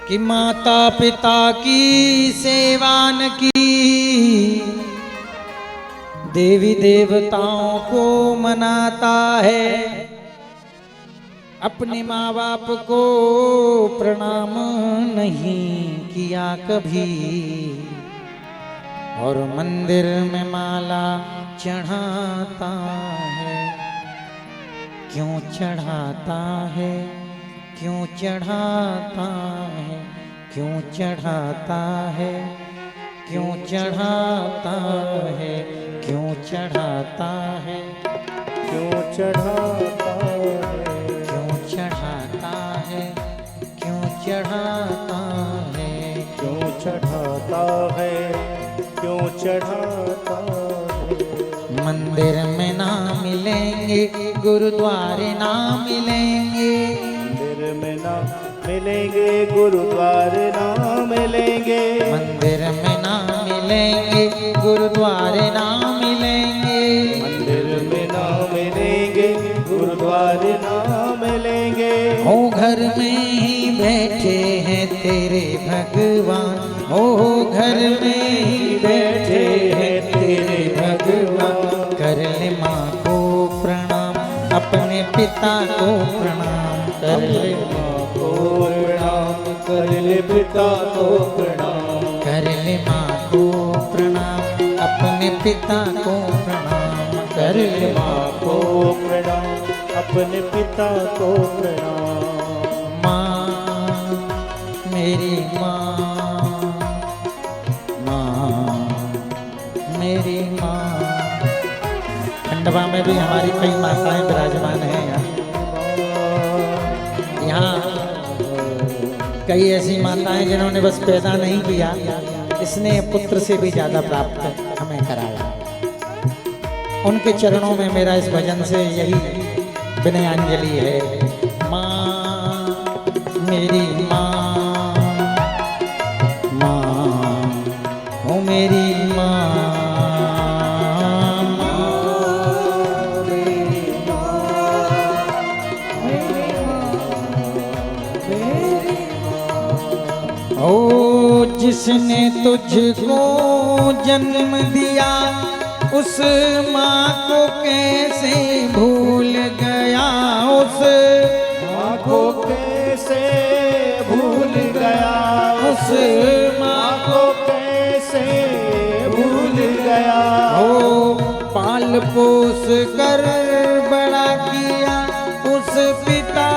कि माता पिता की सेवा न की, देवी देवताओं को मनाता है, अपने माँ बाप को प्रणाम नहीं किया कभी, और मंदिर में माला चढ़ाता है। क्यों चढ़ाता है, क्यों चढ़ाता है, क्यों चढ़ाता है, क्यों चढ़ाता है, क्यों चढ़ाता है, क्यों चढ़ाता है, क्यों चढ़ाता है, क्यों चढ़ाता है, क्यों चढ़ाता है, क्यों चढ़ाता है। मंदिर में ना मिलेंगे, गुरुद्वारे ना मिलेंगे, मंदिर में ना मिलेंगे, गुरुद्वारे ना मिलेंगे, मंदिर में ना मिलेंगे, गुरुद्वारे ना मिलेंगे, मंदिर में ना मिलेंगे, गुरुद्वारे ना मिलेंगे। ओ घर में ही बैठे हैं तेरे भगवान, ओ घर में ही बैठे हैं तेरे भगवान। कर ले माँ को प्रणाम, अपने पिता को प्रणाम, कर ले माँ को प्रणाम, कर ले पिता को प्रणाम, कर ले माँ को प्रणाम, अपने पिता को प्रणाम, कर ले माँ को प्रणाम, अपने पिता को प्रणाम। माँ मेरी माँ, माँ मेरी माँ। खंडवा में भी हमारी कई माताएं विराजमान हैं। यहाँ कई ऐसी माताएं जिन्होंने बस पैदा नहीं किया, इसने पुत्र से भी ज्यादा प्राप्त हमें कराया। उनके चरणों में मेरा इस भजन से यही विनयांजलि है। माँ मेरी माँ, माँ ओ मेरी माँ, ओ जिसने तुझको जन्म दिया, उस माँ को कैसे भूल गया, उस माँ को कैसे भूल गया, उस माँ को कैसे भूल गया। ओ पाल पोस कर बड़ा किया, उस पिता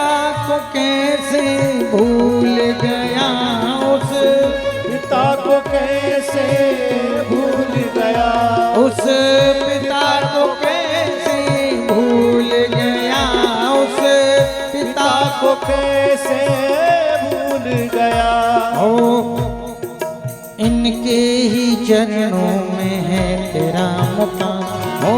को कैसे भूल गया, उस पिता को कैसे भूल गया, उस पिता को कैसे भूल गया, उस पिता को कैसे भूल गया। ओ इनके ही चरणों में है तेरा मुकाम, ओ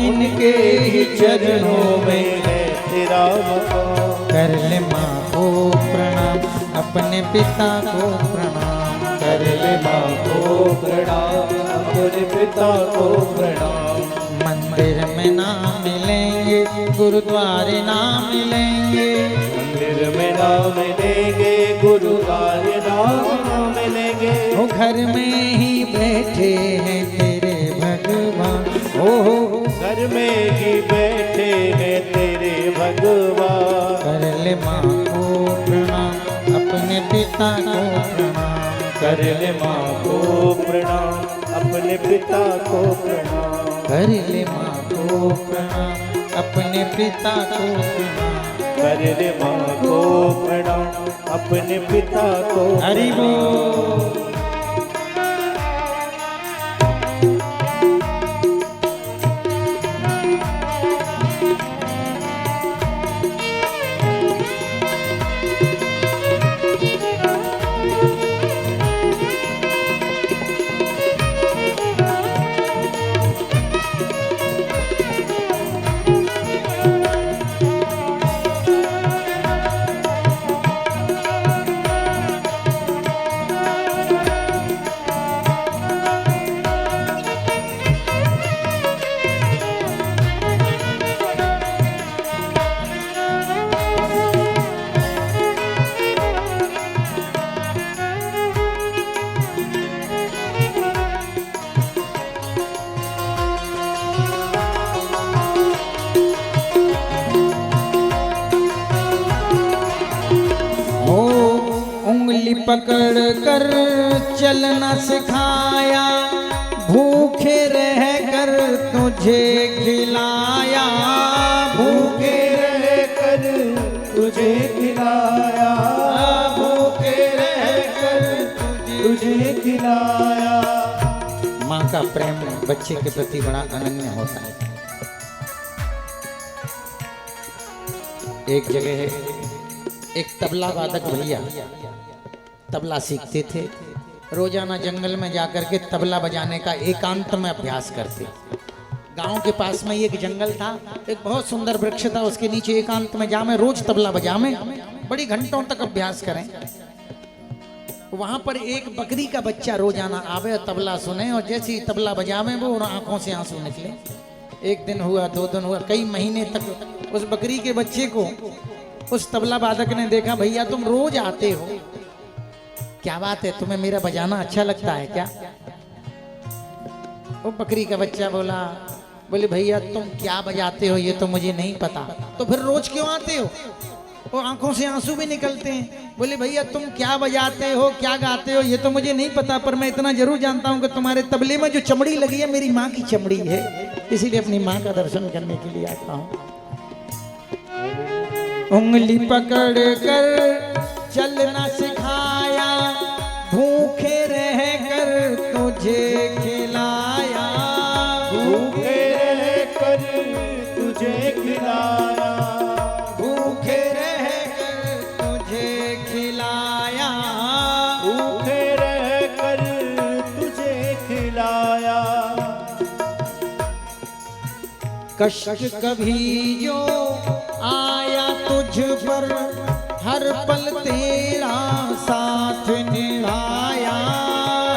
इनके ही चरणों में है तेरा मुकाम। कर ले माँ को प्रणाम, अपने पिता को प्रणाम, कर ले माँ को प्रणाम, अपने पिता को प्रणाम। मंदिर में ना मिलेंगे, गुरुद्वारे ना मिलेंगे, मंदिर में ना मिलेंगे, गुरुद्वारे ना मिलेंगे। वो घर में ही बैठे हैं तेरे भगवान, ओ घर में ही बैठे हैं तेरे भगवान। कर ले माँ को प्रणाम, अपने पिता को प्रणाम, कर ले माँ को प्रणाम, अपने पिता को प्रणाम। कर ले माँ को प्रणाम, अपने पिता को प्रणाम। कर ले माँ को प्रणाम, अपने पिता को। हरि बोल। उंगली पकड़ कर चलना सिखाया, भूखे रह कर तुझे खिलाया, भूखे रह कर तुझे खिलाया, भूखे रह कर तुझे खिलाया। माँ का प्रेम बच्चे के प्रति बड़ा अनन्य होता है। एक जगह एक तबला वादक भैया तबला सीखते थे, रोजाना जंगल में जाकर के तबला बजाने का एकांत में अभ्यास करते। गांव के पास में एक जंगल था, एक बहुत सुंदर वृक्ष था, उसके नीचे एकांत में जा मैं रोज तबला बजावे, बड़ी घंटों तक अभ्यास करें। वहां पर एक बकरी का बच्चा रोजाना आवे और तबला सुने, और जैसे ही तबला बजावे वो आंखों से आंसू निकले। एक दिन हुआ, 2 दिन हुआ, कई महीने तक उस बकरी के बच्चे को उस तबला वादक ने देखा, भैया तुम रोज आते हो, क्या बात है, तुम्हें मेरा बजाना अच्छा लगता है क्या? वो बकरी का बच्चा बोले भैया तुम क्या बजाते हो ये तो मुझे नहीं पता, तो फिर रोज क्यों आते हो? वो आंखों से आंसू भी निकलते हैं। बोले भैया तुम क्या बजाते हो, क्या गाते हो ये तो मुझे नहीं पता, पर मैं इतना जरूर जानता हूँ कि तुम्हारे तबले में जो चमड़ी लगी है मेरी माँ की चमड़ी है, इसीलिए अपनी माँ का दर्शन करने के लिए आता हूँ। उंगली पकड़ कर चलना सिखाया, भूखे रह कर तुझे खिलाया, भूखे रह कर तुझे खिलाया, भूखे रह कर तुझे खिलाया, भूखे रह कर तुझे खिलाया। कष्ट कभी जो आया तुझ पर, हर पल तेरा साथ निभाया,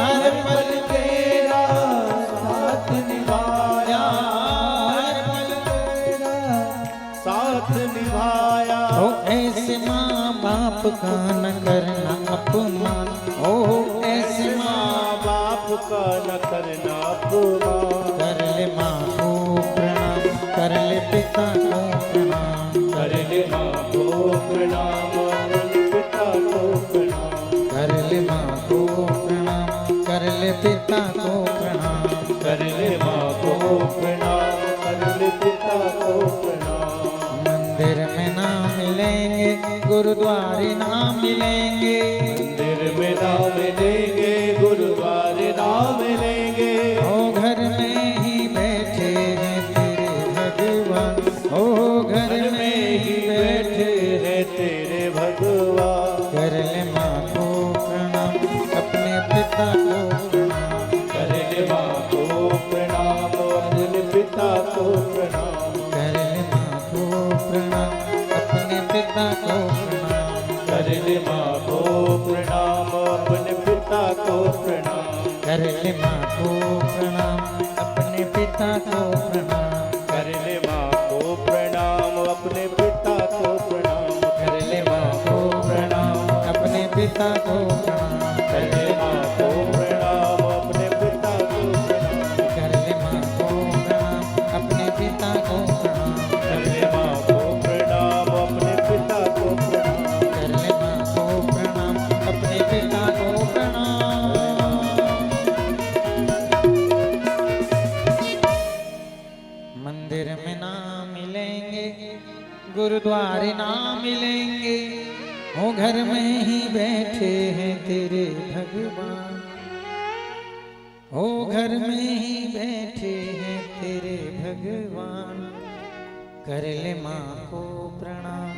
हर पल तेरा साथ निभाया, हर पल तेरा साथ निभाया। ओ ऐसे माँ बाप का न करना अपमान, ओ ऐसे माँ बाप का न करना अपमान, कर ले माँ को प्रणाम, कर ले पिता को प्रणाम, कर ले माँ को प्रणाम, पिता को प्रणाम, कर ले माँ को प्रणाम, कर ले पिता को प्रणाम, कर ले माँ को प्रणाम, कर ले पिता को प्रणाम। मंदिर में ना मिलेंगे, गुरुद्वारे ना मिलेंगे, मंदिर में ना मिलेंगे, गुरुद्वारे ना मिलेंगे, ओ घर में ही बैठे हैं तेरे भगवान, ओ घर में ही बैठे है तेरे भगवान। कर ले माँ को प्रणाम, अपने पिता को प्रणाम, कर ले माँ को प्रणाम, अपने पिता को प्रणाम, कर ले माँ को प्रणाम, अपने पिता को प्रणाम, कर ले माँ को प्रणाम, अपने पिता को प्रणाम, कर ले माँ को प्रणाम, अपने पिता को प्रणाम, कर ले माँ को प्रणाम, अपने पिता को प्रणाम, कर ले माँ को प्रणाम, अपने पिता को प्रणाम, कर ले माँ को प्रणाम, अपने पिता को प्रणाम, कर ले माँ को प्रणाम, अपने पिता को प्रणाम, कर ले माँ को प्रणाम, अपने पिता को प्रणाम, कर ले माँ को प्रणाम, अपने पिता को प्रणाम। मंदिर में ना मिलेंगे, गुरुद्वारे ना मिलेंगे, वो घर में ही बैठे हैं तेरे भगवान, ओ घर में ही बैठे हैं तेरे भगवान। कर ले माँ को प्रणाम,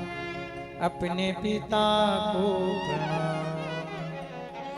अपने पिता को प्रणाम।